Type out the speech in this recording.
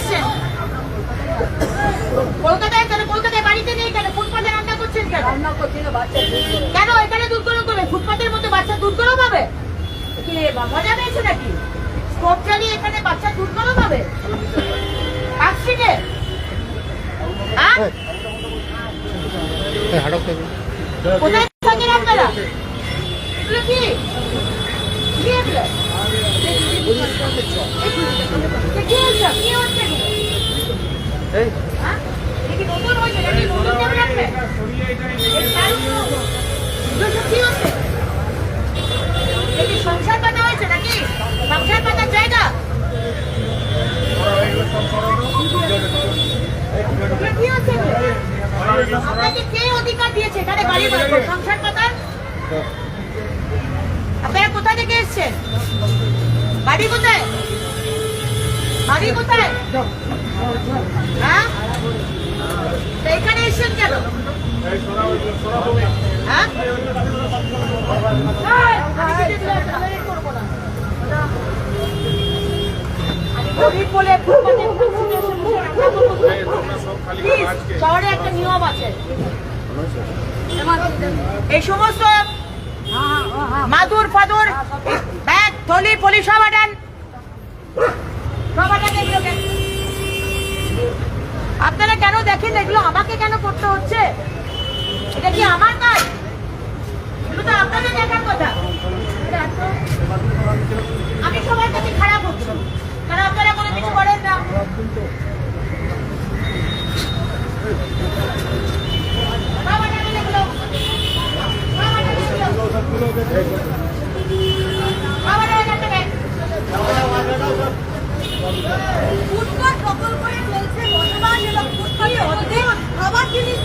এসছেন? কলকাতায় কেন? কলকাতায় বাড়িতে নেই কেন? ফুটপাতে রান্না করছেন কেন? কেন এখানে দুধ গরম করবে? ফুটপাতের মতো বাচ্চা দুধ গরম হবে? কি মজা পেয়েছে নাকি? স্টোভ চালিয়ে এখানে বাচ্চা দুধ গরম হবে? পার্কস্ট্রিটে? হ্যাঁ? কোথায় থাকেন আপনারা? এগুলো কি? কি এগুলো? কি হচ্ছে? কি হচ্ছে এগুলো? হ্যাঁ? এটা কি নতুন হয়েছে নাকি? নতুন কেমন লাগবে? কি হচ্ছে? এটা কি সংসার পাতা হয়েছে নাকি? সংসার পাতার জায়গা? কি হচ্ছে এগুলো? আপনাকে কে অধিকার দিয়েছে এখানে বাড়ি বানানোর? সংসার পাতার? আপনারা কোথা থেকে এসছেন? বাড়ি কোথায়? বাড়ি কোথায়? হ্যাঁ, এখানে এসছেন কেন? হ্যাঁ, শহরে একটা নিয়ম আছে, এই সমস্ত মাদুর ফাদুর ব্যাগ থলি ফলি সব আটান, আপনারা কেন দেখেন এগুলো? আমাকে কেন করতে হচ্ছে? এটা কি আমার কাজ? এগুলো তো আপনাদের দেখার কথা। আমি সবার কাছে খারাপ হচ্ছি কারণ আপনারা কোনো কিছু করেন না। ফুটপাত দখল করে চলছে বসবাস এবং ফুটপাতে খাবার জিনিস